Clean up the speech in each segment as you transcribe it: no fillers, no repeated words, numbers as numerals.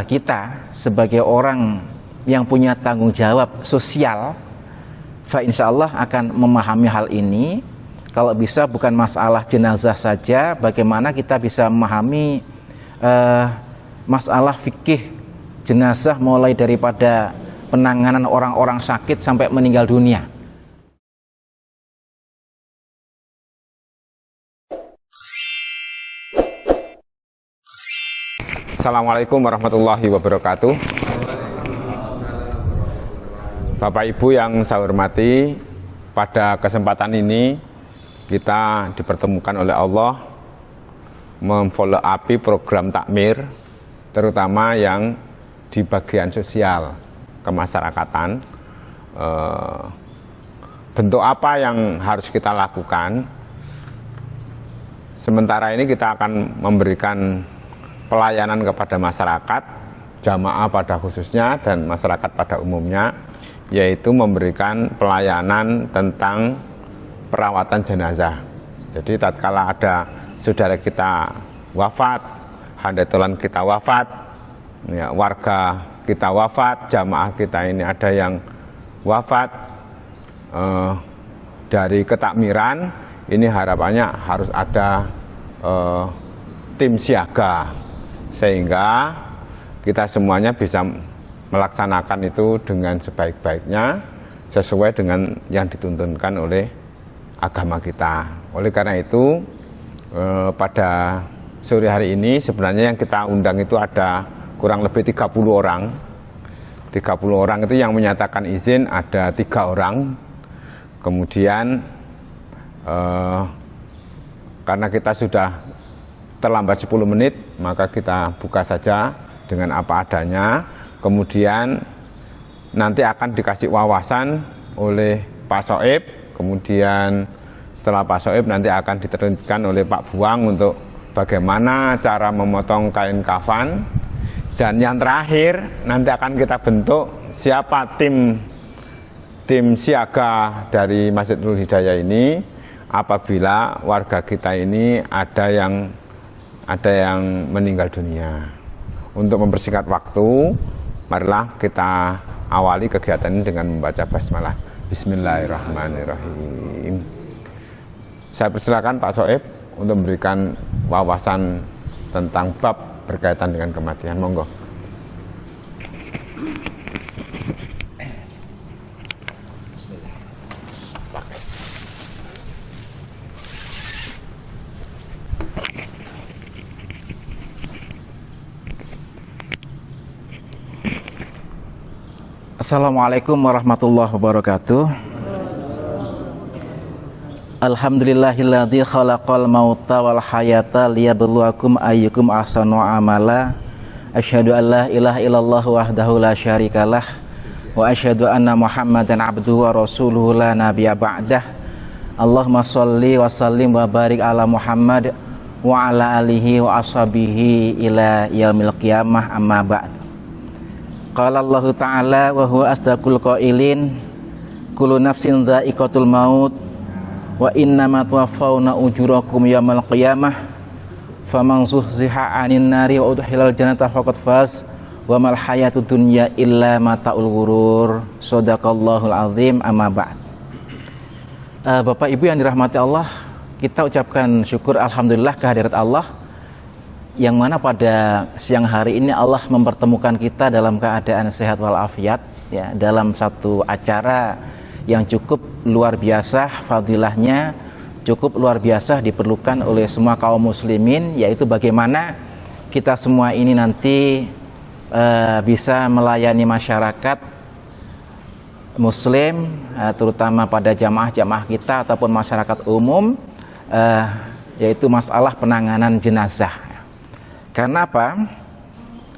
kita sebagai orang yang punya tanggung jawab sosial, insya Allah akan memahami hal ini. Kalau bisa bukan masalah jenazah saja, bagaimana kita bisa memahami masalah fikih jenazah mulai daripada penanganan orang-orang sakit sampai meninggal dunia. Assalamualaikum warahmatullahi wabarakatuh. Bapak Ibu yang saya hormati, pada kesempatan ini kita dipertemukan oleh Allah memfollow up program takmir, terutama yang di bagian sosial kemasyarakatan. Bentuk apa yang harus kita lakukan? Sementara ini kita akan memberikan pelayanan kepada masyarakat, jamaah pada khususnya dan masyarakat pada umumnya, yaitu memberikan pelayanan tentang perawatan jenazah. Jadi tatkala ada saudara kita wafat, handetolan kita wafat, ya, warga kita wafat, jamaah kita ini ada yang wafat, dari ketakmiran ini harapannya harus ada tim siaga, sehingga kita semuanya bisa melaksanakan itu dengan sebaik-baiknya sesuai dengan yang dituntunkan oleh agama kita. Oleh karena itu pada sore hari ini sebenarnya yang kita undang itu ada kurang lebih 30 orang. 30 orang itu yang menyatakan izin ada 3 orang. Kemudian karena kita sudah terlambat 10 menit, maka kita buka saja dengan apa adanya. Kemudian nanti akan dikasih wawasan oleh Pak Soeb. Kemudian setelah Pak Soeb nanti akan diteruskan oleh Pak Buang untuk bagaimana cara memotong kain kafan. Dan yang terakhir nanti akan kita bentuk siapa tim siaga dari Masjid Nurul Hidayah ini apabila warga kita ini ada yang meninggal dunia. Untuk mempersingkat waktu, marilah kita awali kegiatan ini dengan membaca basmalah. Bismillahirrahmanirrahim. Saya persilakan Pak Soeb untuk memberikan wawasan tentang bab berkaitan dengan kematian. Monggo. Assalamualaikum warahmatullahi wabarakatuh. Alhamdulillahilladzi khalaqal mauta wal hayata liyabluwakum ayyukum ahsanu amala. Asyhadu an la ilaha illallah wahdahu la syarikalah wa asyhadu anna Muhammadan abduhu wa rasuluhu la nabiyya ba'dah. Allahumma shalli wa sallim wa barik ala Muhammad wa ala alihi wa ashabihi ila yaumil qiyamah, amma ba'd. Qala Allah Ta'ala wa huwa asdaqul qailin kullu nafsin dha'iqatul maut wa innama tuwaffawna ujurakum yaumal qiyamah faman zuhziha 'anil nari wa udkhilal jannata faqad faz wa mal hayatud dunya illa mataul ghurur. Shadaqallahul azim, amma ba'd. Bapak Ibu yang dirahmati Allah, kita ucapkan syukur alhamdulillah kehadirat Allah yang mana pada siang hari ini Allah mempertemukan kita dalam keadaan sehat walafiat, ya, dalam satu acara yang cukup luar biasa fadilahnya, cukup luar biasa diperlukan oleh semua kaum muslimin, yaitu bagaimana kita semua ini nanti bisa melayani masyarakat muslim, terutama pada jamaah-jamaah kita ataupun masyarakat umum, yaitu masalah penanganan jenazah. Karena apa?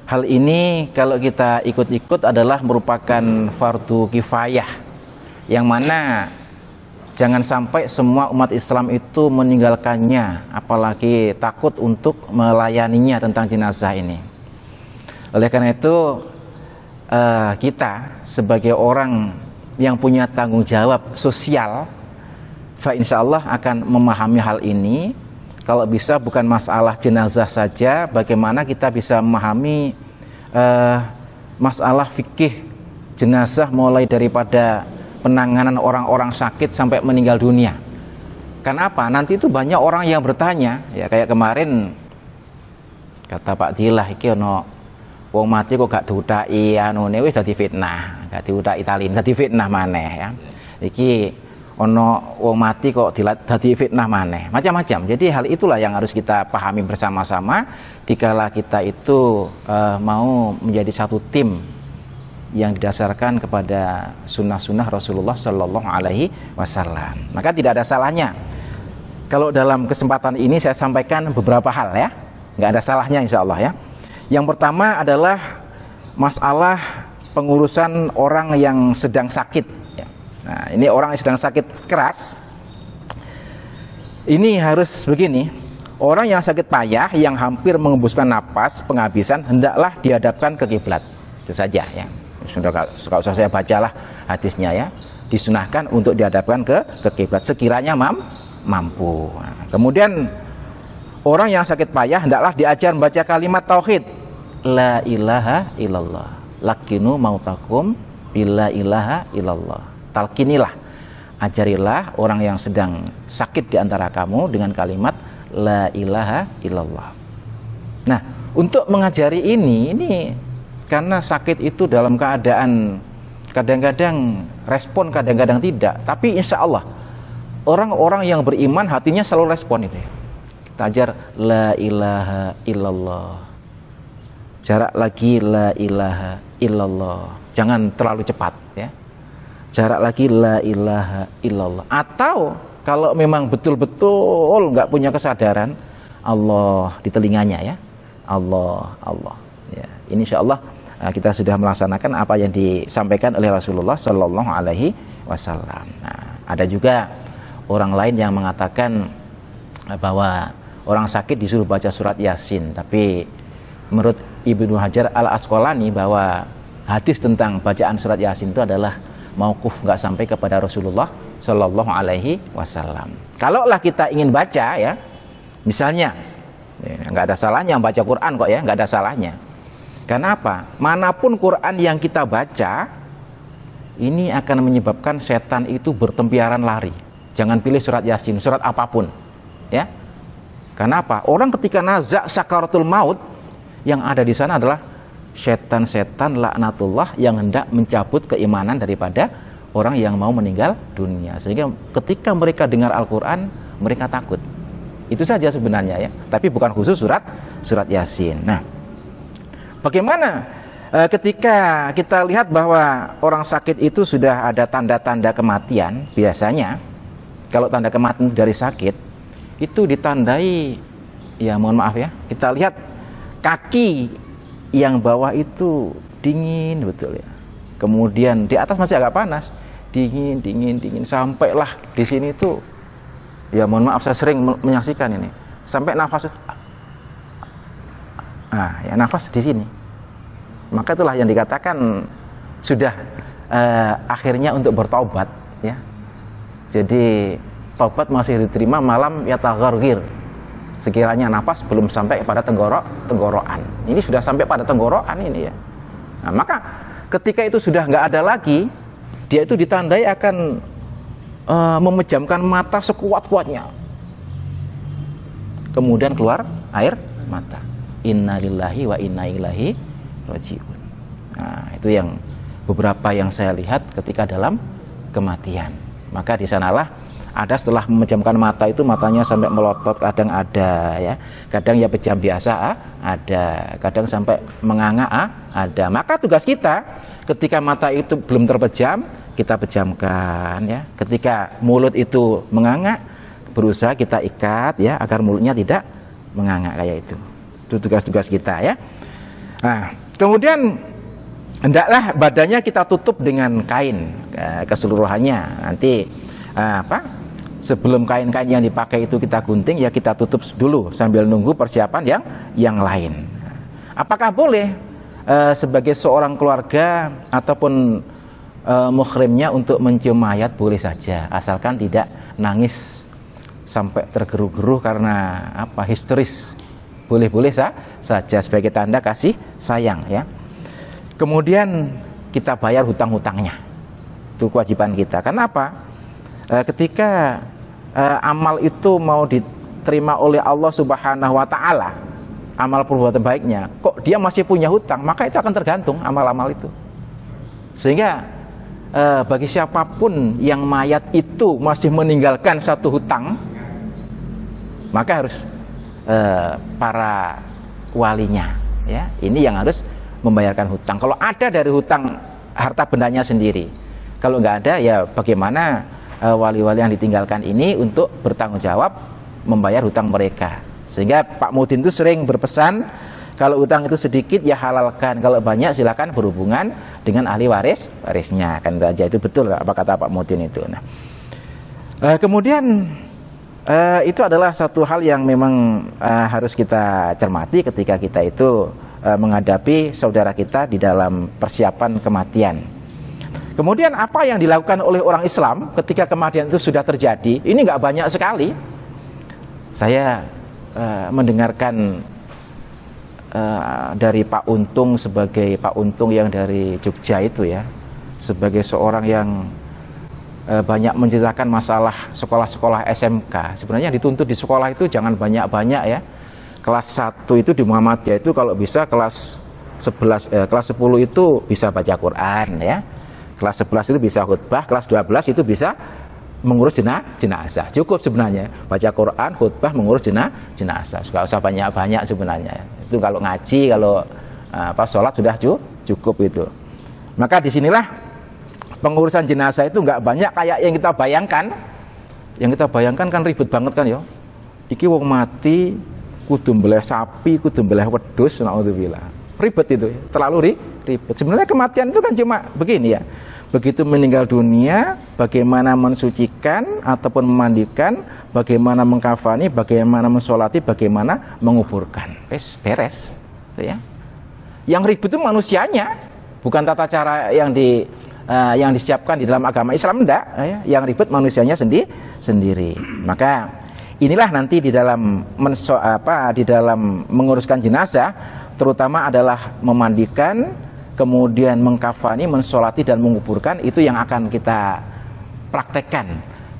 Hal ini kalau kita ikut-ikut adalah merupakan fardu kifayah, yang mana jangan sampai semua umat Islam itu meninggalkannya, apalagi takut untuk melayaninya tentang jenazah ini. Oleh karena itu kita sebagai orang yang punya tanggung jawab sosial, insya Allah akan memahami hal ini. Kalau bisa bukan masalah jenazah saja, bagaimana kita bisa memahami masalah fikih jenazah mulai daripada penanganan orang-orang sakit sampai meninggal dunia. Kenapa? Nanti itu banyak orang yang bertanya, ya kayak kemarin kata Pak Dilah iki ono wong mati kok gak diuthaki anune wis dadi fitnah, gak diuthaki talin dadi fitnah maneh ya. Iki ono wong mati kok dadi fitnah maneh. Macam-macam. Jadi hal itulah yang harus kita pahami bersama-sama dikala kita itu mau menjadi satu tim yang didasarkan kepada sunnah-sunnah Rasulullah Sallallahu Alaihi Wasallam. Maka tidak ada salahnya kalau dalam kesempatan ini saya sampaikan beberapa hal ya, nggak ada salahnya insya Allah ya. Yang pertama adalah masalah pengurusan orang yang sedang sakit. Nah, ini orang yang sedang sakit keras. Ini harus begini, orang yang sakit payah yang hampir mengembuskan napas penghabisan hendaklah dihadapkan ke kiblat. Itu saja ya. Sudah gak usah saya bacalah hadisnya ya. Disunahkan untuk dihadapkan ke kiblat sekiranya mampu. Nah, kemudian orang yang sakit payah hendaklah diajar membaca kalimat tauhid, la ilaha illallah, lakinu mautakum bila ilaha illallah. Talkinilah, ajarilah orang yang sedang sakit di antara kamu dengan kalimat la ilaha illallah. Nah, untuk mengajari ini karena sakit itu dalam keadaan kadang-kadang respon, kadang-kadang tidak. Tapi insya Allah orang-orang yang beriman hatinya selalu respon itu ya. Kita ajar la ilaha illallah, jarak lagi la ilaha illallah, jangan terlalu cepat ya. Jarak lagi la ilaha illallah. Atau kalau memang betul-betul nggak punya kesadaran, Allah di telinganya ya, Allah ya. Ini insya Allah kita sudah melaksanakan apa yang disampaikan oleh Rasulullah Sallallahu Alaihi Wasallam. Nah, ada juga orang lain yang mengatakan bahwa orang sakit disuruh baca surat Yasin, tapi menurut Ibnu Hajar Al-Asqalani bahwa hadis tentang bacaan surat Yasin itu adalah mauquf, nggak sampai kepada Rasulullah Sallallahu Alaihi Wasallam. Kalaulah kita ingin baca ya, misalnya nggak ada salahnya baca Quran kok ya, nggak ada salahnya. Kenapa? Manapun Quran yang kita baca ini akan menyebabkan setan itu bertempiaran lari. Jangan pilih surat Yasin, surat apapun ya. Kenapa? Orang ketika nazak sakaratul maut, yang ada di sana adalah setan-setan laknatullah yang hendak mencabut keimanan daripada orang yang mau meninggal dunia. Sehingga ketika mereka dengar Al-Quran, mereka takut. Itu saja sebenarnya ya. Tapi bukan khusus surat Yasin. Nah, bagaimana ketika kita lihat bahwa orang sakit itu sudah ada tanda-tanda kematian? Biasanya kalau tanda kematian dari sakit itu ditandai, ya mohon maaf ya, kita lihat kaki yang bawah itu dingin betul ya, kemudian di atas masih agak panas, dingin sampailah di sini tuh, ya mohon maaf saya sering menyaksikan ini, sampai nafas ya nafas di sini. Maka itulah yang dikatakan sudah akhirnya untuk bertaubat ya. Jadi taubat masih diterima malam yataghargir, sekiranya nafas belum sampai pada tenggorokan. Ini sudah sampai pada tenggorokan ini ya. Nah, maka ketika itu sudah nggak ada lagi, dia itu ditandai akan memejamkan mata sekuat-kuatnya, kemudian keluar air mata. Inna lillahi wa inna ilaihi rajiun. Nah, itu yang beberapa yang saya lihat ketika dalam kematian. Maka di sanalah ada setelah memejamkan mata itu matanya sampai melotot, kadang ada ya, kadang ya pejam biasa ada, kadang sampai menganga ada. Maka tugas kita ketika mata itu belum terpejam, kita pejamkan ya. Ketika mulut itu menganga, berusaha kita ikat ya agar mulutnya tidak menganga kayak itu. Itu tugas-tugas kita ya. Nah, kemudian hendaklah badannya kita tutup dengan kain keseluruhannya. Nanti sebelum kain-kain yang dipakai itu kita gunting, ya kita tutup dulu sambil nunggu persiapan yang lain. Apakah boleh sebagai seorang keluarga ataupun muhrimnya untuk mencium mayat? Boleh saja, asalkan tidak nangis sampai tergeruh-geruh karena histeris. Boleh-boleh saja sebagai tanda kasih sayang ya. kemudian kita bayar hutang-hutangnya. Itu kewajiban kita. Karena apa? Ketika amal itu mau diterima oleh Allah Subhanahu wa taala, amal perbuatan baiknya, kok dia masih punya hutang, maka itu akan tergantung amal-amal itu. Sehingga bagi siapapun yang mayat itu masih meninggalkan satu hutang, maka harus para walinya, ya, ini yang harus membayarkan hutang. Kalau ada dari hutang harta bendanya sendiri, kalau nggak ada, ya bagaimana wali-wali yang ditinggalkan ini untuk bertanggung jawab membayar hutang mereka. Sehingga Pak Mudin itu sering berpesan, kalau hutang itu sedikit ya halalkan, kalau banyak silakan berhubungan dengan ahli warisnya. Kan itu aja, itu betul apa kata Pak Mudin itu. Nah, kemudian itu adalah satu hal yang memang harus kita cermati ketika kita itu menghadapi saudara kita di dalam persiapan kematian. Kemudian apa yang dilakukan oleh orang Islam ketika kematian itu sudah terjadi? Ini nggak banyak sekali. Saya mendengarkan dari Pak Untung, sebagai Pak Untung yang dari Jogja itu ya, sebagai seorang yang banyak menceritakan masalah sekolah-sekolah SMK. Sebenarnya dituntut di sekolah itu jangan banyak-banyak ya. Kelas 1 itu di Muhammadiyah itu kalau bisa kelas 10 itu bisa baca Quran ya. Kelas 11 itu bisa khutbah, kelas 12 itu bisa mengurus jenazah. Cukup sebenarnya baca Quran, khutbah, mengurus jenazah. Enggak usah banyak-banyak sebenarnya. Itu kalau ngaji, kalau sholat sudah cukup itu. Maka disinilah pengurusan jenazah itu nggak banyak kayak yang kita bayangkan. Yang kita bayangkan kan ribet banget kan ya. Iki wong mati kudu mbeleh sapi, kudu mbeleh wedhus, naudzubillah. Ribet itu, terlalu ribet. Sebenarnya kematian itu kan cuma begini ya. Begitu meninggal dunia, bagaimana mensucikan ataupun memandikan, bagaimana mengkafani, bagaimana mensolati, bagaimana menguburkan. Beres, ya. Yang ribet itu manusianya, bukan tata cara yang disiapkan di dalam agama Islam, enggak. Ya. Yang ribet manusianya sendiri. Maka inilah nanti di dalam menguruskan jenazah, terutama adalah memandikan, kemudian mengkafani, mensolati dan menguburkan, itu yang akan kita praktekkan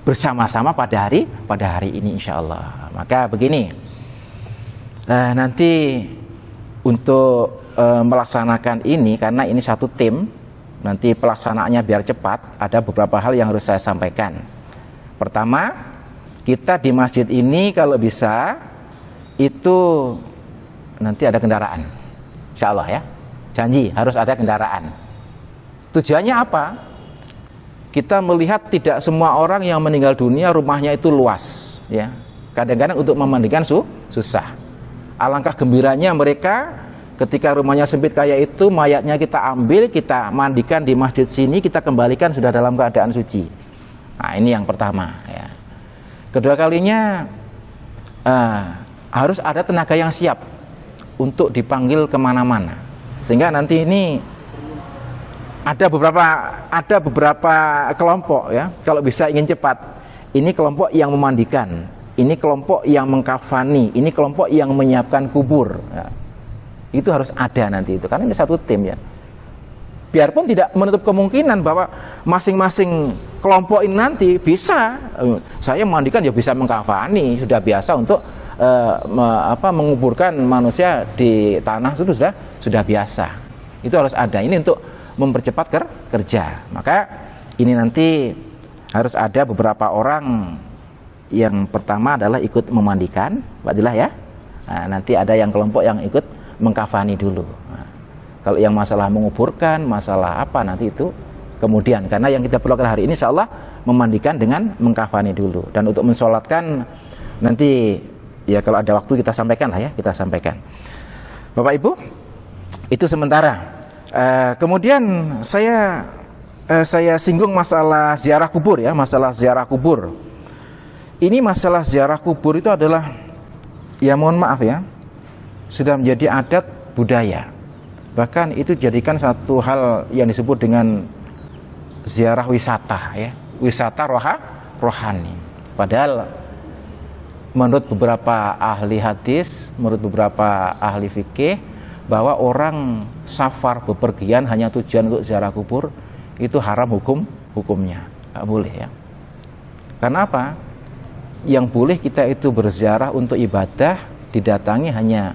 bersama-sama pada hari ini insya Allah. Maka begini, nanti untuk melaksanakan ini, karena ini satu tim, nanti pelaksanaannya biar cepat, ada beberapa hal yang harus saya sampaikan. Pertama, kita di masjid ini kalau bisa itu nanti ada kendaraan, insya Allah ya. Janji harus ada kendaraan. Tujuannya apa? Kita melihat tidak semua orang yang meninggal dunia rumahnya itu luas, ya. Kadang-kadang untuk memandikan susah. Alangkah gembiranya mereka ketika rumahnya sempit kayak itu, mayatnya kita ambil, kita mandikan di masjid sini, kita kembalikan sudah dalam keadaan suci. Nah, ini yang pertama, ya. Kedua kalinya harus ada tenaga yang siap untuk dipanggil kemana-mana. Sehingga nanti ini ada beberapa kelompok ya. Kalau bisa ingin cepat, ini kelompok yang memandikan, ini kelompok yang mengkafani, ini kelompok yang menyiapkan kubur. Ya. Itu harus ada nanti itu, karena ini satu tim ya. Biarpun tidak menutup kemungkinan bahwa masing-masing kelompok ini nanti bisa, saya memandikan ya bisa mengkafani, sudah biasa untuk menguburkan manusia di tanah itu sudah biasa. Itu harus ada. Ini untuk mempercepat kerja. Maka ini nanti harus ada beberapa orang. Yang pertama adalah ikut memandikan, Pak Dilah ya. Nah, nanti ada yang kelompok yang ikut mengkafani dulu. Nah, kalau yang masalah menguburkan, masalah apa nanti itu kemudian. Karena yang kita perlukan hari ini insya Allah memandikan dengan mengkafani dulu. Dan untuk mensolatkan nanti ya kalau ada waktu kita sampaikan lah ya, kita sampaikan. Bapak Ibu, itu sementara. Kemudian saya singgung masalah ziarah kubur ya, masalah ziarah kubur. Ini masalah ziarah kubur itu adalah, ya mohon maaf ya, sudah menjadi adat budaya. Bahkan itu dijadikan satu hal yang disebut dengan ziarah wisata ya, wisata rohani. Padahal menurut beberapa ahli hadis, menurut beberapa ahli fikih, bahwa orang safar bepergian hanya tujuan untuk ziarah kubur itu haram hukumnya, nggak boleh ya. Karena apa? Yang boleh kita itu berziarah untuk ibadah, didatangi hanya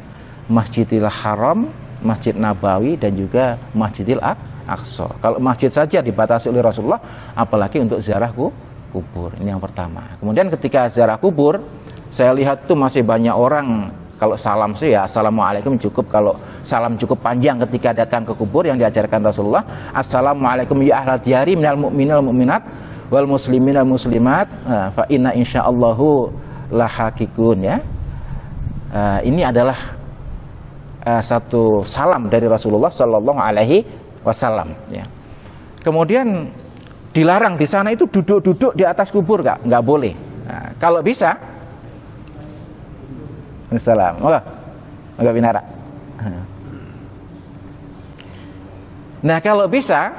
Masjidil Haram, Masjid Nabawi, dan juga Masjidil Aqsa. Kalau masjid saja dibatasi oleh Rasulullah, apalagi untuk ziarah kubur. Ini yang pertama. Kemudian ketika ziarah kubur, saya lihat tuh masih banyak orang, kalau salam sih ya assalamualaikum cukup, kalau salam cukup panjang ketika datang ke kubur yang diajarkan Rasulullah, assalamualaikum ya ahla diyari minal mu'minil mu'minat wal muslimin wal muslimat fa inna insyaallahu lahakikun ya. Ini adalah satu salam dari Rasulullah Sallallahu Alaihi Wasallam ya. Kemudian dilarang di sana itu duduk-duduk di atas kubur, nggak boleh. Nah, kalau bisa, Assalam, enggak binara. Nah kalau bisa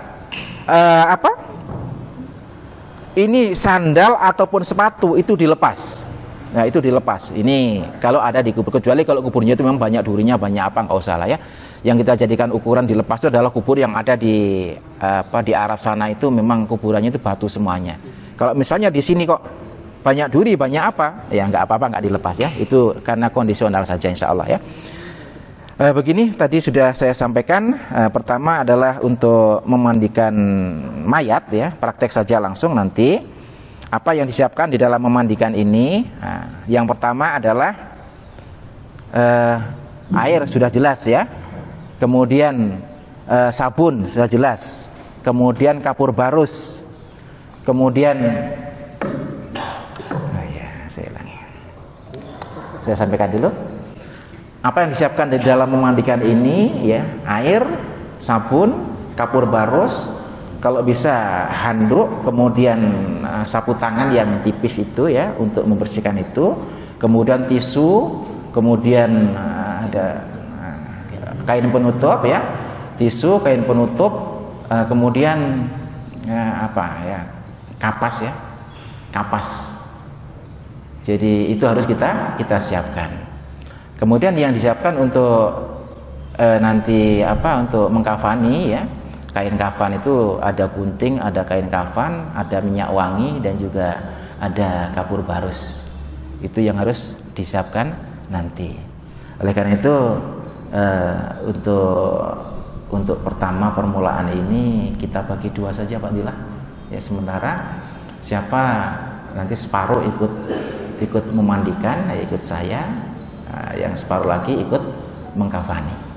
ini sandal ataupun sepatu itu dilepas. Nah itu dilepas. Ini kalau ada di kubur, kecuali kalau kuburnya itu memang banyak durinya, banyak apa, nggak usah lah ya. Yang kita jadikan ukuran dilepas itu adalah kubur yang ada di di Arab sana, itu memang kuburannya itu batu semuanya. Kalau misalnya di sini kok banyak duri, banyak apa, ya nggak apa-apa, nggak dilepas ya. Itu karena kondisional saja insya Allah ya. Begini tadi sudah saya sampaikan. Pertama adalah untuk memandikan mayat ya, praktek saja langsung nanti. Apa yang disiapkan di dalam memandikan ini? Nah, yang pertama adalah air sudah jelas ya. Kemudian sabun sudah jelas. Kemudian kapur barus. Kemudian saya sampaikan dulu. Apa yang disiapkan di dalam memandikan ini ya? Air, sabun, kapur barus. Kalau bisa handuk, kemudian sapu tangan yang tipis itu ya untuk membersihkan itu, kemudian tisu, kemudian ada kain penutup ya, tisu, kain penutup, kemudian kapas ya, kapas. Jadi itu harus kita siapkan. Kemudian yang disiapkan untuk nanti untuk mengkafani ya. Kain kafan itu ada gunting, ada kain kafan, ada minyak wangi, dan juga ada kapur barus. Itu yang harus disiapkan nanti. Oleh karena itu untuk pertama permulaan ini kita bagi dua saja Pak Dila. Ya sementara siapa nanti separuh ikut memandikan, ya ikut saya, yang separuh lagi ikut mengkafani.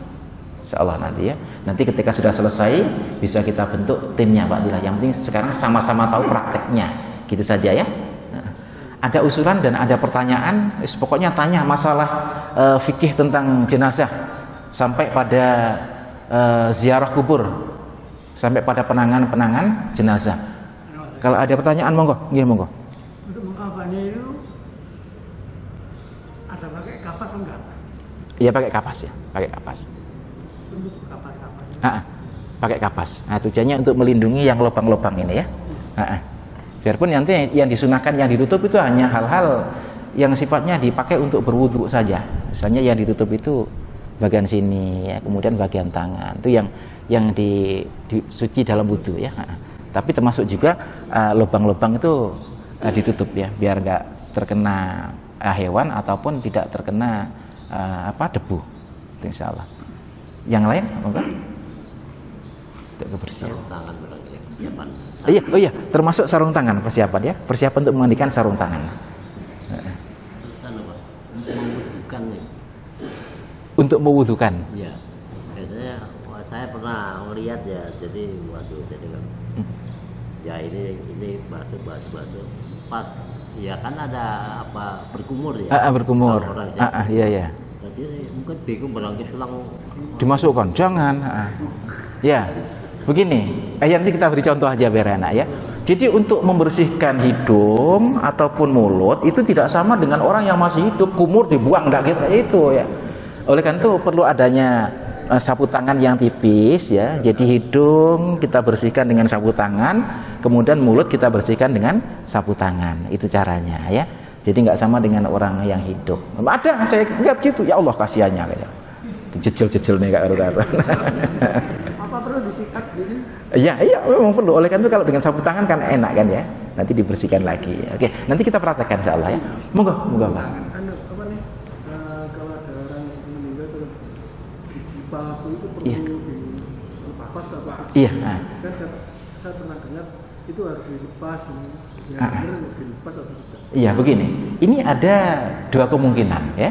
Insyaallah nanti ya. Nanti ketika sudah selesai bisa kita bentuk timnya Pak Dila. Yang penting sekarang sama-sama tahu prakteknya. Gitu saja ya. Ada usulan dan ada pertanyaan, pokoknya tanya masalah fikih tentang jenazah sampai pada ziarah kubur, sampai pada penanganan jenazah. Kalau ada pertanyaan monggo, nggih monggo. Untuk mengkafani itu ada pakai kapas enggak? Iya pakai kapas ya, pakai kapas. Pakai kapas. Nah, tujuannya untuk melindungi yang lubang-lubang ini ya. Biarpun nanti yang disunahkan, yang ditutup itu hanya hal-hal yang sifatnya dipakai untuk berwudu saja. Misalnya yang ditutup itu bagian sini ya, kemudian bagian tangan. Itu yang disuci dalam wudu ya. Tapi termasuk juga lubang-lubang itu ditutup ya, biar nggak terkena hewan ataupun tidak terkena debu. Insyaallah. Yang lain enggak? Untuk kebersihan. Sarung tangan berarti persiapan. Iya, termasuk sarung tangan persiapan ya. Persiapan untuk memandikan sarung tangan. Membutuhkan nih. Untuk mewudukan. Iya. Biasanya saya pernah melihat ya, jadi jadi kan. Ya ini basuh pas ya kan ada berkumur ya. Berkumur. Iya. Jadi mungkin bingung berangkat selang dimasukkan, jangan. Ya, begini. Nanti kita beri contoh aja biar enak ya. Jadi untuk membersihkan hidung ataupun mulut itu tidak sama dengan orang yang masih hidup, kumur dibuang enggak gitu itu ya. Oleh karena itu perlu adanya sapu tangan yang tipis ya. Jadi hidung kita bersihkan dengan sapu tangan, kemudian mulut kita bersihkan dengan sapu tangan. Itu caranya ya. Jadi nggak sama dengan orang yang hidup. Ada saya lihat gitu, ya Allah kasihannya kayak. jejel-jejel nih karo-karo. Apa perlu disikat gini? Iya, memang perlu. Oleh karena itu kalau dengan sapu tangan kan enak kan ya. Nanti dibersihkan lagi. Oke, nanti kita praktekkan insyaallah ya. Monggo Pak. Apa nih? Kalau ada orang meninggal terus gigi palsu itu perlu Iya. dilepas apa? Iya. Kan saya pernah dengar itu harus dilepas. Ya, benar dilepas atau tidak? Iya, begini. Ini ada dua kemungkinan ya.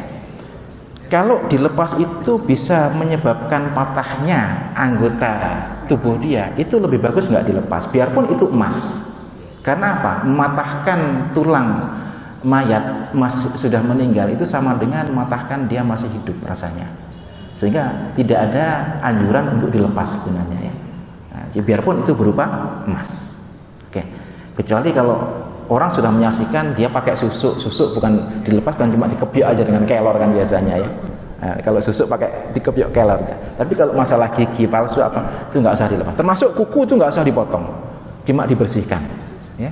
Kalau dilepas itu bisa menyebabkan patahnya anggota tubuh dia, itu lebih bagus nggak dilepas, biarpun itu emas. Karena apa? Mematahkan tulang mayat sudah meninggal itu sama dengan mematahkan dia masih hidup rasanya. Sehingga tidak ada anjuran untuk dilepas sebenarnya ya. Nah, biarpun itu berupa emas. Oke. Kecuali kalau orang sudah menyaksikan dia pakai susuk bukan dilepas, kan cuma dikebyok aja dengan kelor kan biasanya ya. Nah, kalau susuk pakai dikebyok kelor. Tapi kalau masalah gigi palsu apa itu nggak usah dilepas. Termasuk kuku itu nggak usah dipotong, cuma dibersihkan. Ya,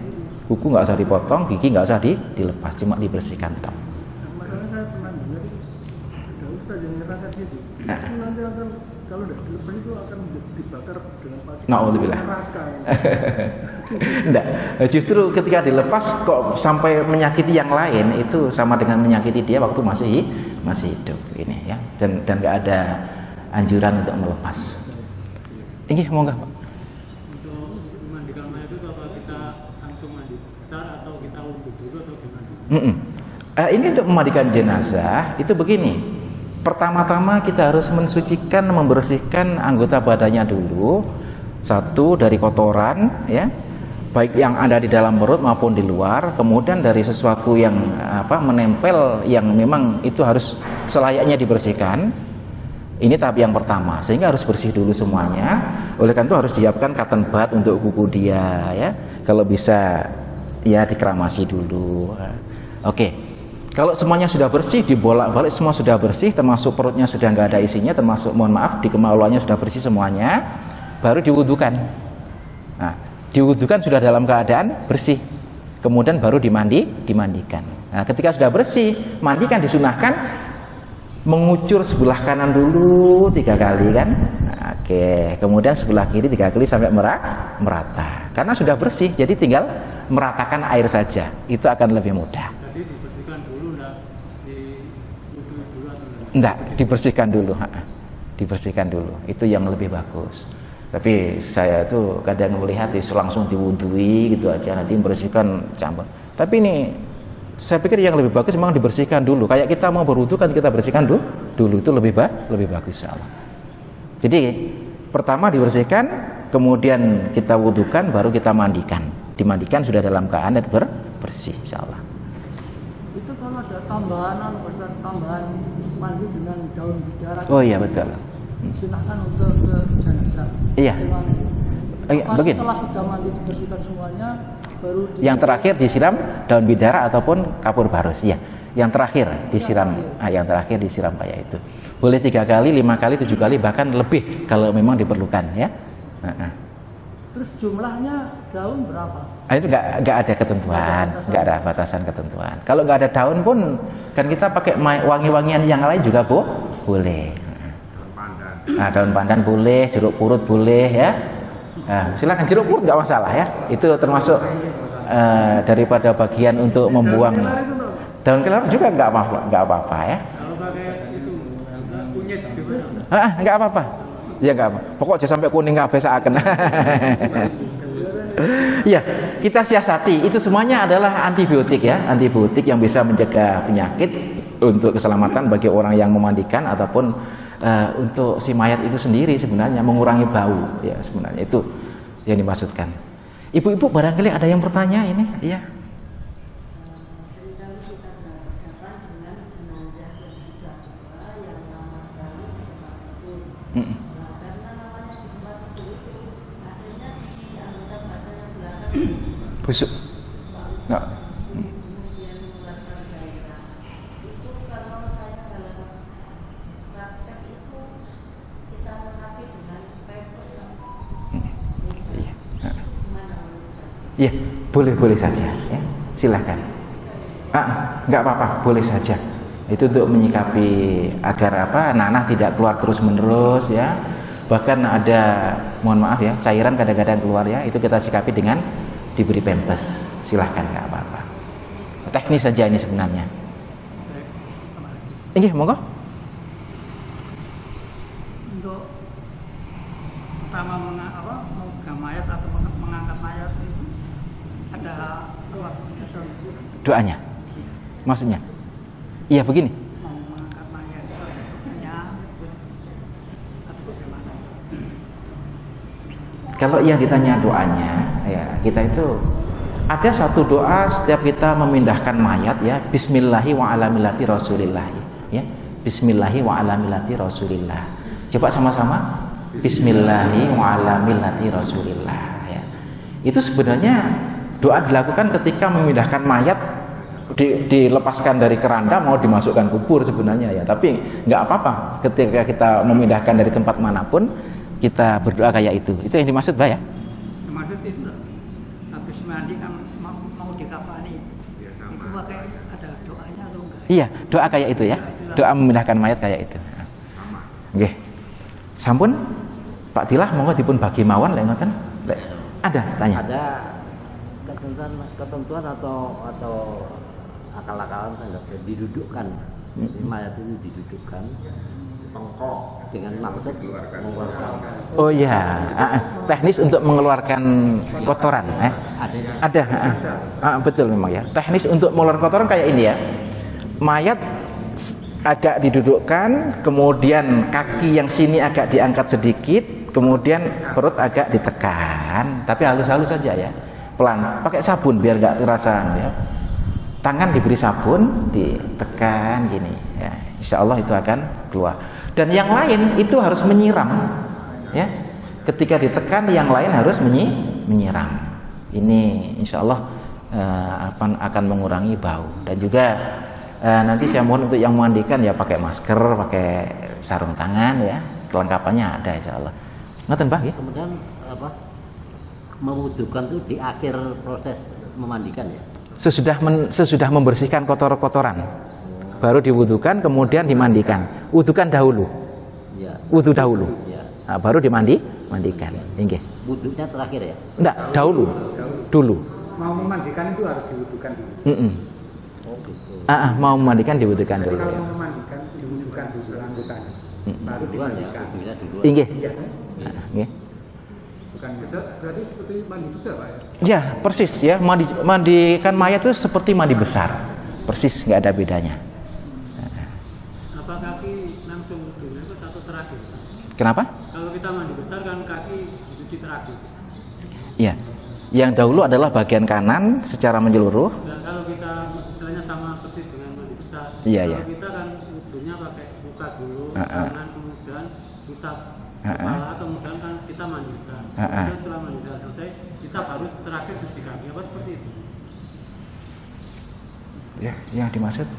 kuku nggak usah dipotong, gigi nggak usah dilepas, cuma dibersihkan. Makanya saya pernah dengar ada ustaz yang menerangkan gitu. Itu nanti akan kalau tidak dilepas itu akan dibakar dengan pakai Na'udzubillah. neraka. Enggak, justru ketika dilepas kok sampai menyakiti yang lain itu sama dengan menyakiti dia waktu masih hidup ini ya. Dan nggak ada anjuran untuk melepas. Ini monggo Pak. Untuk memandikan mayat itu apa kita langsung mandi besar atau kita wudhu dulu atau gimana? Ini untuk memandikan jenazah itu begini. Pertama-tama kita harus mensucikan, membersihkan anggota badannya dulu. Satu dari kotoran ya, baik yang ada di dalam perut maupun di luar. Kemudian dari sesuatu yang menempel yang memang itu harus selayaknya dibersihkan. Ini tahap yang pertama, sehingga harus bersih dulu semuanya. Oleh karena itu harus siapkan cotton bud untuk kuku dia ya. Kalau bisa ya dikeramasi dulu. Oke. Kalau semuanya sudah bersih, dibolak-balik semua sudah bersih, termasuk perutnya sudah nggak ada isinya, termasuk mohon maaf di kemaluannya sudah bersih semuanya, baru diwudukan. Nah, diwudukan sudah dalam keadaan bersih, kemudian baru dimandikan. Nah, ketika sudah bersih, mandikan disunahkan mengucur sebelah kanan dulu 3 kali kan. Nah, oke, kemudian sebelah kiri 3 kali sampai merata. Karena sudah bersih, jadi tinggal meratakan air saja. Itu akan lebih mudah. Jadi dibersihkan dulu, Enggak, dibersihkan dulu. Dibersihkan dulu. Itu yang lebih bagus. Tapi saya itu kadang melihat langsung diwudui gitu aja, nanti membersihkan campur. Tapi ini saya pikir yang lebih bagus memang dibersihkan dulu. Kayak kita mau berwudu kan kita bersihkan dulu. Itu lebih bagus insyaallah. Jadi pertama dibersihkan, kemudian kita wudukan, baru kita mandikan. Dimandikan sudah dalam keadaan bersih insyaallah. Itu kalau ada tambahan mandi dengan daun bidara. Oh iya betul. Silakan untuk ke jenazah. Iya. Begini. Setelah sudah mandi dibersihkan semuanya, baru yang terakhir disiram daun bidara ataupun kapur barus. Iya. Yang terakhir disiram. Yang terakhir disiram kayak itu. Boleh 3 kali, 5 kali, 7 kali, bahkan lebih kalau memang diperlukan ya. Terus jumlahnya daun berapa? Itu nggak ada ketentuan, nggak ada batasan ketentuan. Kalau nggak ada daun pun kan kita pakai wangi-wangian yang lain juga boleh. Daun pandan boleh, jeruk purut boleh ya. Silakan jeruk purut nggak masalah ya. Itu termasuk daripada bagian untuk membuang. Daun kelor juga nggak apa-apa ya. Kalau pakai itu kunyit juga. Nggak apa-apa. Ya nggak apa. Pokoknya sampai kuning kabeh saken. Ya, kita siasati. Itu semuanya adalah antibiotik ya, antibiotik yang bisa mencegah penyakit untuk keselamatan bagi orang yang memandikan ataupun untuk si mayat itu sendiri sebenarnya mengurangi bau ya sebenarnya itu yang dimaksudkan. Ibu-ibu barangkali ada yang bertanya ini, ya. Busuk. Enggak. Iya, boleh saja ya. Silakan. Enggak apa-apa, boleh saja. Itu untuk menyikapi agar nanah tidak keluar terus-menerus ya. Bahkan ada, mohon maaf ya, cairan kadang-kadang keluar ya, itu kita sikapi dengan diberi pampers. Silahkan, nggak apa-apa. Teknis saja ini sebenarnya. Ini monggo. Untuk pertama memegang mayat atau mengangkat mayat itu ada doanya. Maksudnya? Iya begini. mau mengangkat mayat hanya terus atau bagaimana? Kalau yang ditanya doanya, ya kita itu ada satu doa setiap kita memindahkan mayat ya, Bismillahi wa ala millati Rasulillah ya. Bismillahi wa ala millati Rasulillah. Coba sama-sama. Bismillahi wa ala millati Rasulillah ya. Itu sebenarnya doa dilakukan ketika memindahkan mayat, dilepaskan dari keranda mau dimasukkan kubur sebenarnya ya. Tapi nggak apa-apa ketika kita memindahkan dari tempat manapun kita berdoa kayak itu. Itu yang dimaksud Pak ya? Maksud itu habis mandi kan mau dikafani. Itu pakai ada doanya atau enggak? Iya, doa kayak itu ya. Doa memindahkan mayat kayak itu. Oke. Sampun Pak Tilah monggo dipun bagi mawon lek ngoten. Ada tanya. Ada ketentuan atau akal-akalan terhadap didudukkan. Mayat itu didudukkan tengkok dengan maksud mengeluarkan. Oh iya, teknis untuk mengeluarkan kotoran. Ada. Betul memang ya. Teknis untuk mengeluarkan kotoran kayak ini ya. Mayat agak didudukkan, kemudian kaki yang sini agak diangkat sedikit, kemudian perut agak ditekan, tapi halus-halus saja ya, pelan. Pakai sabun biar nggak terasa ya. Tangan diberi sabun, ditekan gini ya. Insya Allah itu akan keluar. Dan yang lain itu harus menyiram ya. Ketika ditekan yang lain harus menyiram. Ini insya Allah akan mengurangi bau. Dan juga nanti saya mohon untuk yang memandikan ya pakai masker, pakai sarung tangan ya. Kelengkapannya ada insya Allah. Ngoten Pak ya? Kemudian mewudukan itu di akhir proses memandikan ya. Sesudah membersihkan kotoran baru diwudukan, kemudian dimandikan. Wudukan dahulu. Ya. Wudu dahulu. Ya. Nah, baru mandikan. Nggih. Wuduknya terakhir ya? Enggak, dahulu. Dulu. Mau memandikan itu harus diwudukan dulu. Oh gitu. Mau memandikan diwudukan dulu. Kalau memandikan diwudukan dulu lanjutannya. Baru Duluan ya, dimandikan. wudunya duluan. Nggih. Iya. Nggih. Bukan besar, berarti seperti mandi besar Pak ya? Ya, persis ya. Mandikan mayat itu seperti mandi besar. Persis, nggak ada bedanya. Apa kaki langsung wudhunya itu satu terakhir? Kenapa? Kalau kita mandi besar kan kaki dicuci terakhir. Ya. Yang dahulu adalah bagian kanan secara menyeluruh. Dan kalau kita istilahnya sama persis dengan mandi besar. Iya, kalau iya. kita kan wudhunya pakai buka dulu, tangan kemudian usap kepala, kemudian kan kita mandi besar. Kemudian setelah mandi besar selesai, kita baru terakhir cuci kaki. Apa seperti itu? Ya, yang dimaksud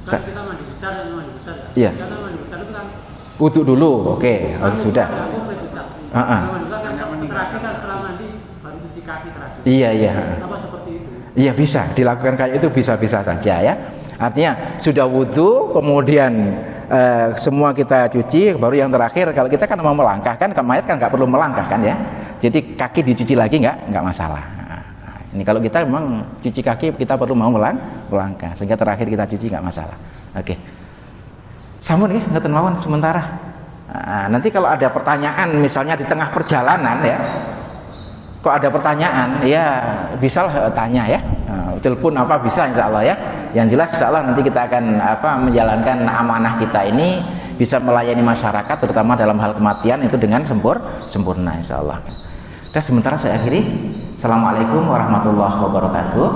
Kan kita mandi besar dan mandi besar ya. Iya. Karena mandi besar itu kan wudhu dulu. Oke, sudah. Kalau mandi besar kan terakhir kan setelah mandi baru cuci kaki terakhir. Iya. Apa seperti itu? Iya bisa dilakukan kayak itu, bisa-bisa saja ya. Artinya sudah wudhu, kemudian semua kita cuci, baru yang terakhir kalau kita kan mau melangkah kan, mayat kan nggak perlu melangkah kan ya. Jadi kaki dicuci lagi nggak masalah. Nah, ini kalau kita memang cuci kaki kita perlu mau melangkah, sehingga terakhir kita cuci nggak masalah. Oke. Sampun ya, ngeten mawon sementara. Nah, nanti kalau ada pertanyaan misalnya di tengah perjalanan ya. Kok ada pertanyaan, ya bisa lah tanya ya, telepon apa bisa insya Allah ya. Yang jelas insya Allah nanti kita akan menjalankan amanah kita ini, bisa melayani masyarakat terutama dalam hal kematian itu dengan sempurna insya Allah. Dan sementara saya akhiri. Assalamualaikum warahmatullahi wabarakatuh.